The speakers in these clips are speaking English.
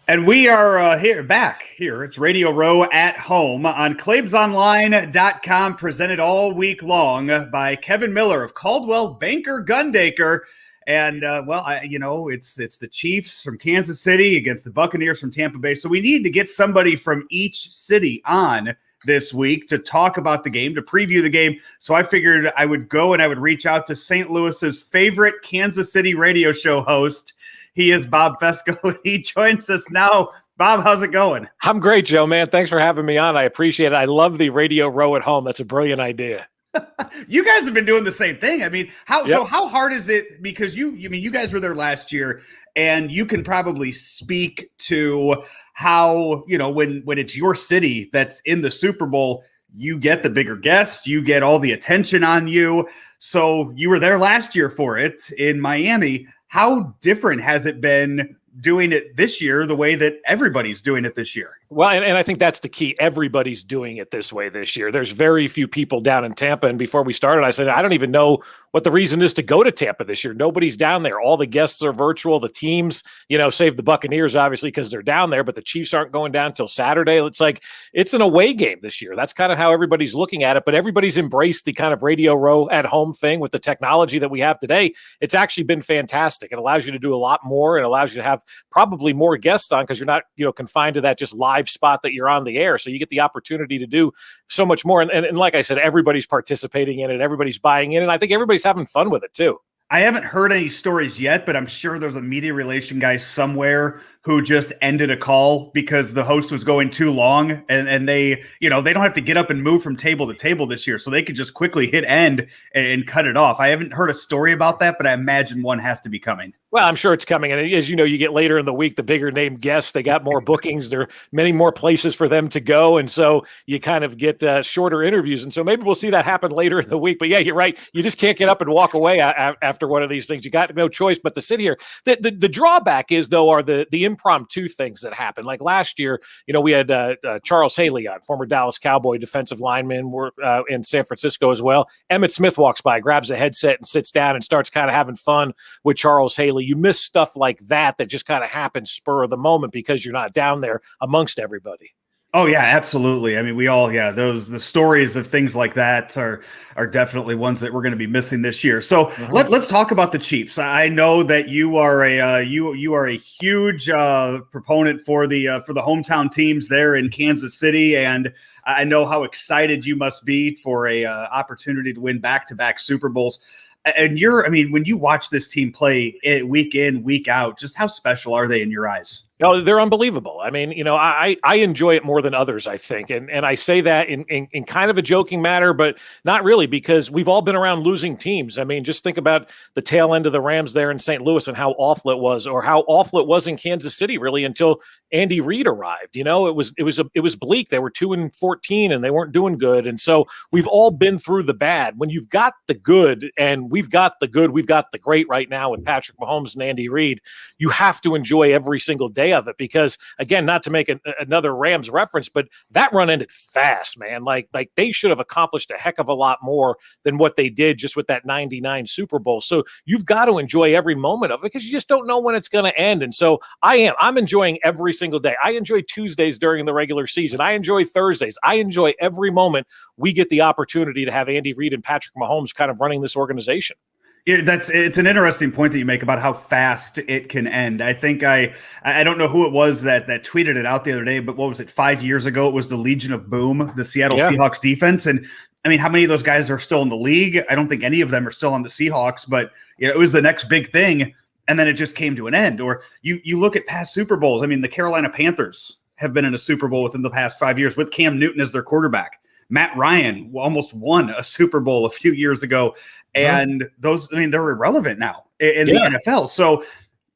And we are back here. It's Radio Row at home on ClaibsOnline.com, presented all week long by Kevin Miller of Caldwell Banker Gundaker. And it's the Chiefs from Kansas City against the Buccaneers from Tampa Bay. So we need to get somebody from each city on this week to talk about the game, to preview the game. So I figured I would go and I would reach out to St. Louis's favorite Kansas City radio show host. He is Bob Fescoe. He joins us now. Bob, how's it going? I'm great, Joe, man. Thanks for having me on. I appreciate it. I love the Radio Row at home. That's a brilliant idea. You guys have been doing the same thing. I mean, so how hard is it? Because you guys were there last year, and you can probably speak to how, when it's your city that's in the Super Bowl, you get the bigger guests, you get all the attention on you. So you were there last year for it in Miami. How different has it been doing it this year, the way that everybody's doing it this year? Well, and I think that's the key. Everybody's doing it this way this year. There's very few people down in Tampa. And before we started, I said, I don't even know what the reason is to go to Tampa this year. Nobody's down there. All the guests are virtual. The teams, save the Buccaneers, obviously, because they're down there, but the Chiefs aren't going down until Saturday. It's like, it's an away game this year. That's kind of how everybody's looking at it. But everybody's embraced the kind of Radio Row at home thing with the technology that we have today. It's actually been fantastic. It allows you to do a lot more. It allows you to have probably more guests on because you're not, confined to that just live spot that you're on the air. So you get the opportunity to do so much more. And like I said, everybody's participating in it. Everybody's buying in. And I think everybody's having fun with it too. I haven't heard any stories yet, but I'm sure there's a media relation guy somewhere who just ended a call because the host was going too long, and they don't have to get up and move from table to table this year, so they could just quickly hit end and cut it off. I haven't heard a story about that, but I imagine one has to be coming. Well, I'm sure it's coming. And as you know, you get later in the week, the bigger name guests, they got more bookings. There are many more places for them to go. And so you kind of get shorter interviews. And so maybe we'll see that happen later in the week. But yeah, you're right. You just can't get up and walk away after one of these things. You got no choice but to sit here. The drawback is, though, are the impromptu things that happen. Like last year, we had Charles Haley on, former Dallas Cowboy defensive lineman, in San Francisco as well. Emmitt Smith walks by, grabs a headset and sits down and starts kind of having fun with Charles Haley. You miss stuff like that just kind of happens spur of the moment because you're not down there amongst everybody. Oh yeah, absolutely. I mean, the stories of things like that are definitely ones that we're going to be missing this year. So let's talk about the Chiefs. I know that you are a huge proponent for the hometown teams there in Kansas City, and I know how excited you must be for a opportunity to win back-to-back Super Bowls. And when you watch this team play week in, week out, just how special are they in your eyes? Oh, they're unbelievable. I mean, I enjoy it more than others, I think. And I say that in kind of a joking manner, but not really, because we've all been around losing teams. I mean, just think about the tail end of the Rams there in St. Louis and how awful it was, or how awful it was in Kansas City, really, until Andy Reid arrived. It was bleak. They were 2-14 and they weren't doing good. And so we've all been through the bad. When you've got the good, and we've got the good, we've got the great right now with Patrick Mahomes and Andy Reid, you have to enjoy every single day of it, because again, not to make another Rams reference, but that run ended fast, man. Like they should have accomplished a heck of a lot more than what they did just with that 99 Super Bowl. So you've got to enjoy every moment of it, because you just don't know when it's going to end. And so I'm enjoying every single day. I enjoy Tuesdays during the regular season. I enjoy Thursdays. I enjoy every moment we get the opportunity to have Andy Reid and Patrick Mahomes kind of running this organization. Yeah, it's an interesting point that you make about how fast it can end. I think I don't know who it was that tweeted it out the other day, but what was it, 5 years ago? It was the Legion of Boom, the Seattle Seahawks defense. And I mean, how many of those guys are still in the league? I don't think any of them are still on the Seahawks, but it was the next big thing. And then it just came to an end. Or you look at past Super Bowls. I mean, the Carolina Panthers have been in a Super Bowl within the past 5 years with Cam Newton as their quarterback. Matt Ryan almost won a Super Bowl a few years ago. And they're irrelevant now in the NFL. So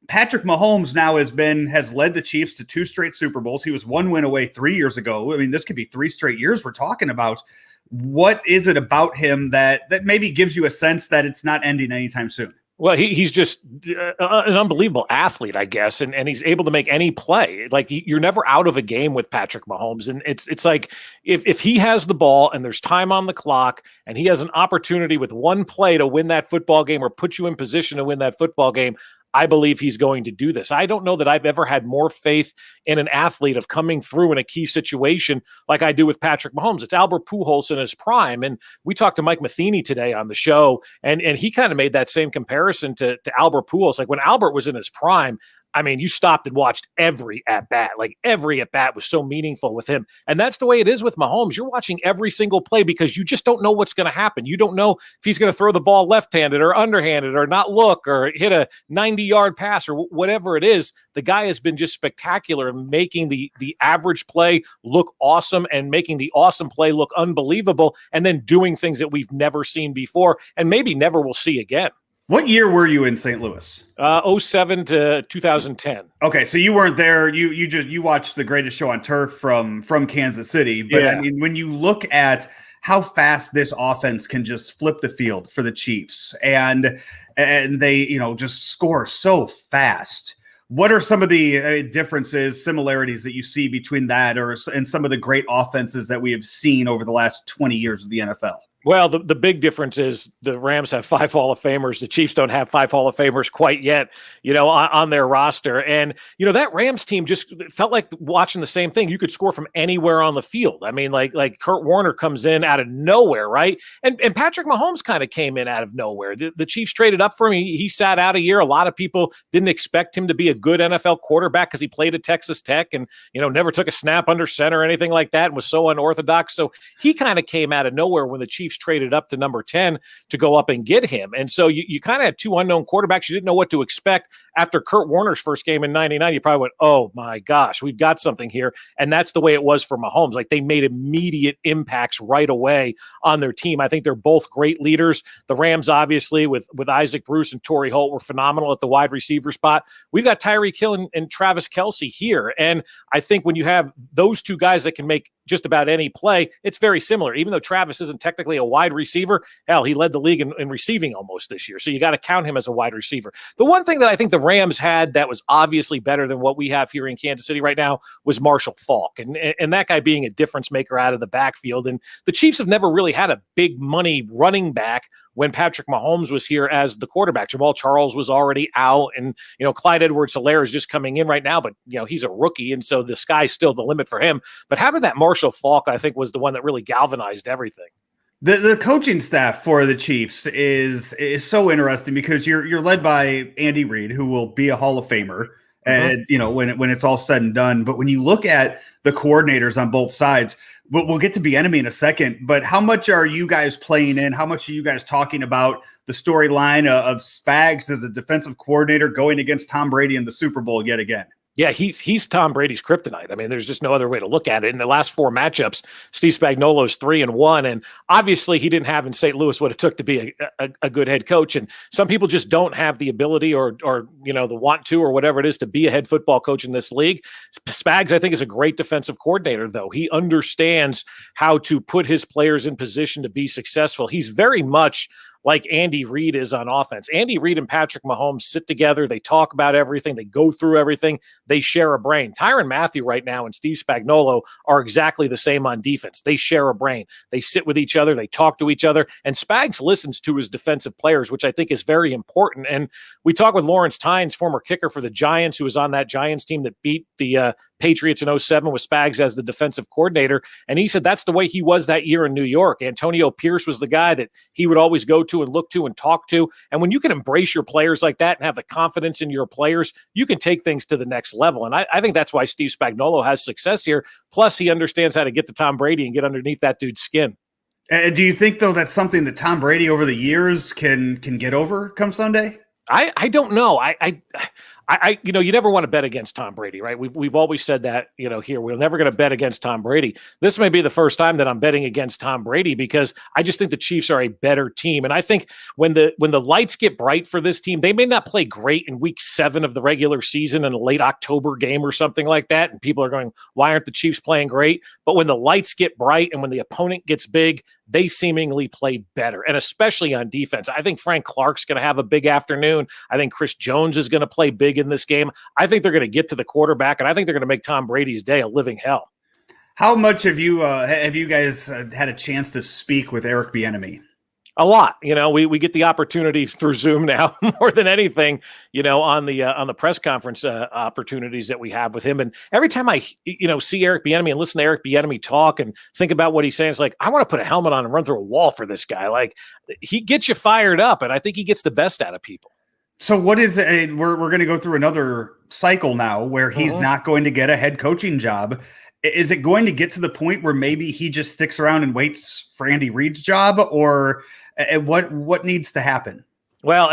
Patrick Mahomes now has led the Chiefs to 2 straight Super Bowls. He was 1 win away 3 years ago. I mean, this could be 3 straight years we're talking about. What is it about him that maybe gives you a sense that it's not ending anytime soon? Well, he's just an unbelievable athlete, I guess, and he's able to make any play. Like, you're never out of a game with Patrick Mahomes, and it's like if he has the ball and there's time on the clock and he has an opportunity with one play to win that football game or put you in position to win that football game, I believe he's going to do this. I don't know that I've ever had more faith in an athlete of coming through in a key situation like I do with Patrick Mahomes. It's Albert Pujols in his prime. And we talked to Mike Matheny today on the show, and he kind of made that same comparison to Albert Pujols. Like when Albert was in his prime, I mean, you stopped and watched every at-bat. Like every at-bat was so meaningful with him. And that's the way it is with Mahomes. You're watching every single play because you just don't know what's going to happen. You don't know if he's going to throw the ball left-handed or underhanded or not look or hit a 90-yard pass or whatever it is. The guy has been just spectacular in making the average play look awesome and making the awesome play look unbelievable and then doing things that we've never seen before and maybe never will see again. What year were you in St. Louis? 07 to 2010. Okay, so you weren't there. You watched The Greatest Show on Turf from Kansas City. But yeah. I mean, when you look at how fast this offense can just flip the field for the Chiefs, and they just score so fast. What are some of the differences, similarities that you see between that and some of the great offenses that we have seen over the last 20 years of the NFL? Well, the big difference is the Rams have 5 Hall of Famers. The Chiefs don't have 5 Hall of Famers quite yet, on their roster. And, that Rams team just felt like watching the same thing. You could score from anywhere on the field. I mean, like Kurt Warner comes in out of nowhere, right? And Patrick Mahomes kind of came in out of nowhere. The Chiefs traded up for him. He sat out a year. A lot of people didn't expect him to be a good NFL quarterback because he played at Texas Tech and, never took a snap under center or anything like that and was so unorthodox. So he kind of came out of nowhere when the Chiefs traded up to number 10 to go up and get him. And so you kind of had 2 unknown quarterbacks. You didn't know what to expect. After Kurt Warner's first game in 99, you probably went, oh my gosh, we've got something here. And that's the way it was for Mahomes. Like they made immediate impacts right away on their team. I think they're both great leaders. The Rams, obviously, with Isaac Bruce and Torrey Holt were phenomenal at the wide receiver spot. We've got Tyreek Hill and Travis Kelce here. And I think when you have those 2 guys that can make just about any play, it's very similar. Even though Travis isn't technically a wide receiver, hell, he led the league in receiving almost this year. So you got to count him as a wide receiver. The one thing that I think the Rams had that was obviously better than what we have here in Kansas City right now was Marshall Faulk. And that guy being a difference maker out of the backfield. And the Chiefs have never really had a big money running back when Patrick Mahomes was here as the quarterback. Jamal Charles was already out, and Clyde Edwards-Helaire is just coming in right now, but he's a rookie, and so the sky's still the limit for him. But having that Marshall Faulk, I think, was the one that really galvanized everything. The coaching staff for the Chiefs is so interesting because you're led by Andy Reid, who will be a Hall of Famer, and when it's all said and done. But when you look at the coordinators on both sides, we'll get to Bieniemy in a second, but how much are you guys playing in? How much are you guys talking about the storyline of Spags as a defensive coordinator going against Tom Brady in the Super Bowl yet again? Yeah, he's Tom Brady's kryptonite. I mean, there's just no other way to look at it. In the last 4 matchups, Steve Spagnuolo's 3-1, and obviously he didn't have in St. Louis what it took to be a good head coach. And some people just don't have the ability or the want to or whatever it is to be a head football coach in this league. Spags, I think, is a great defensive coordinator, though. He understands how to put his players in position to be successful. He's very much like Andy Reid is on offense. Andy Reid and Patrick Mahomes sit together. They talk about everything. They go through everything. They share a brain. Tyrann Mathieu right now and Steve Spagnuolo are exactly the same on defense. They share a brain. They sit with each other. They talk to each other. And Spags listens to his defensive players, which I think is very important. And we talk with Lawrence Tynes, former kicker for the Giants, who was on that Giants team that beat the Patriots in 07 with Spags as the defensive coordinator. And he said that's the way he was that year in New York. Antonio Pierce was the guy that he would always go to and look to and talk to. And when you can embrace your players like that and have the confidence in your players, you can take things to the next level. And I think that's why Steve Spagnuolo has success here. Plus, he understands how to get to Tom Brady and get underneath that dude's skin. Do you think, though, that's something that Tom Brady over the years can get over come Sunday? I don't know. I you never want to bet against Tom Brady, right? We've always said that, here. We're never going to bet against Tom Brady. This may be the first time that I'm betting against Tom Brady because I just think the Chiefs are a better team. And I think when the lights get bright for this team, they may not play great in week 7 of the regular season in a late October game or something like that. And people are going, why aren't the Chiefs playing great? But when the lights get bright and when the opponent gets big, they seemingly play better, and especially on defense. I think Frank Clark's going to have a big afternoon. I think Chris Jones is going to play big in this game. I think they're going to get to the quarterback, and I think they're going to make Tom Brady's day a living hell. How much have you guys had a chance to speak with Eric Bieniemy? A lot. We get the opportunity through Zoom now more than anything, on the press conference opportunities that we have with him. And every time I, see Eric Bieniemy and listen to Eric Bieniemy talk and think about what he's saying, it's like, I want to put a helmet on and run through a wall for this guy. Like, he gets you fired up, and I think he gets the best out of people. So what is it? We're going to go through another cycle now where he's not going to get a head coaching job. Is it going to get to the point where maybe he just sticks around and waits for Andy Reid's job, or what needs to happen? Well,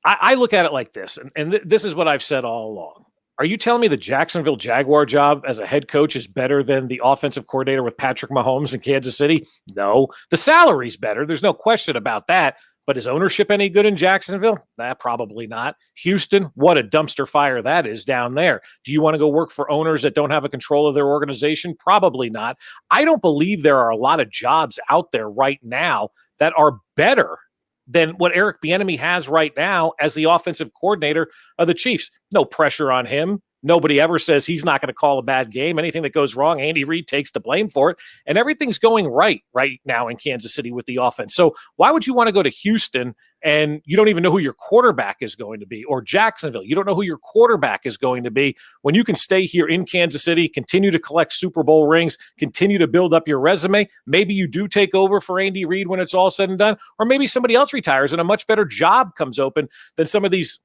I look at it like this, and this is what I've said all along. Are you telling me the Jacksonville Jaguar job as a head coach is better than the offensive coordinator with Patrick Mahomes in Kansas City? No. The salary's better. There's no question about that. But is ownership any good in Jacksonville? Probably not. Houston, what a dumpster fire that is down there. Do you want to go work for owners that don't have a control of their organization? Probably not. I don't believe there are a lot of jobs out there right now that are better than what Eric Bieniemy has right now as the offensive coordinator of the Chiefs. No pressure on him. Nobody ever says he's not going to call a bad game. Anything that goes wrong, Andy Reid takes the blame for it. And everything's going right now in Kansas City with the offense. So why would you want to go to Houston and you don't even know who your quarterback is going to be? Or Jacksonville, you don't know who your quarterback is going to be when you can stay here in Kansas City, continue to collect Super Bowl rings, continue to build up your resume. Maybe you do take over for Andy Reid when it's all said and done, or maybe somebody else retires and a much better job comes open than some of these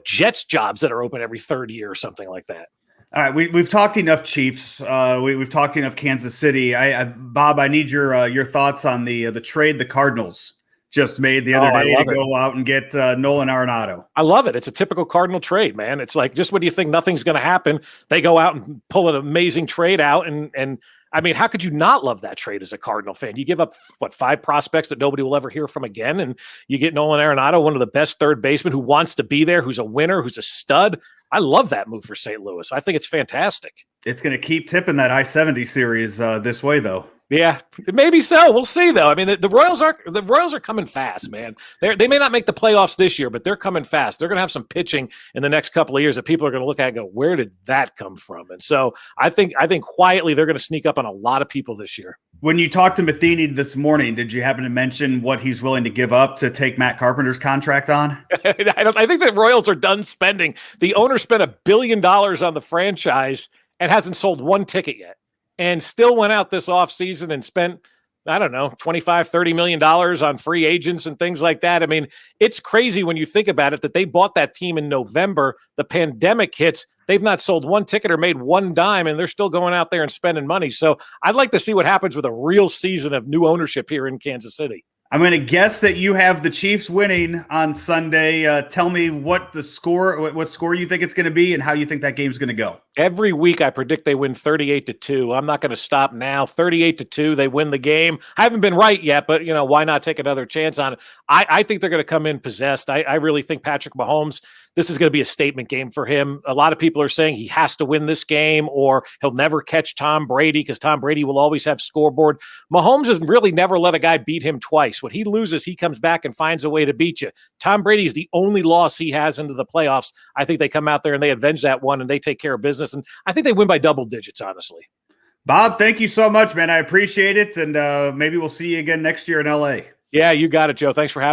Jets jobs that are open every third year or something like that. All right, we've talked enough Chiefs. We've talked enough Kansas City. Bob, I need your thoughts on the trade the Cardinals just made the other day to go out and get Nolan Arenado. I love it. It's a typical Cardinal trade, man. It's like, just when you think nothing's going to happen, they go out and pull an amazing trade out. And I mean, how could you not love that trade as a Cardinal fan? You give up, 5 prospects that nobody will ever hear from again, and you get Nolan Arenado, one of the best third basemen who wants to be there, who's a winner, who's a stud. I love that move for St. Louis. I think it's fantastic. It's going to keep tipping that I-70 series this way, though. Yeah, maybe so. We'll see, though. I mean, the Royals are coming fast, man. They may not make the playoffs this year, but they're coming fast. They're going to have some pitching in the next couple of years that people are going to look at and go, where did that come from? And so I think quietly they're going to sneak up on a lot of people this year. When you talked to Matheny this morning, did you happen to mention what he's willing to give up to take Matt Carpenter's contract on? I think the Royals are done spending. The owner spent $1 billion on the franchise and hasn't sold one ticket yet, and still went out this offseason and spent, I don't know, $25-30 million on free agents and things like that. I mean, it's crazy when you think about it that they bought that team in November. The pandemic hits. They've not sold one ticket or made one dime, and they're still going out there and spending money. So I'd like to see what happens with a real season of new ownership here in Kansas City. I'm going to guess that you have the Chiefs winning on Sunday. Tell me what score you think it's going to be and how you think that game's going to go. Every week I predict they win 38-2. I'm not going to stop now. 38-2, they win the game. I haven't been right yet, but why not take another chance on it? I think they're going to come in possessed. I really think Patrick Mahomes, this is going to be a statement game for him. A lot of people are saying he has to win this game or he'll never catch Tom Brady because Tom Brady will always have scoreboard. Mahomes has really never let a guy beat him twice. When he loses, he comes back and finds a way to beat you. Tom Brady is the only loss he has into the playoffs. I think they come out there and they avenge that one and they take care of business. And I think they win by double digits, honestly. Bob, thank you so much, man. I appreciate it. And maybe we'll see you again next year in LA. Yeah, you got it, Joe. Thanks for having me.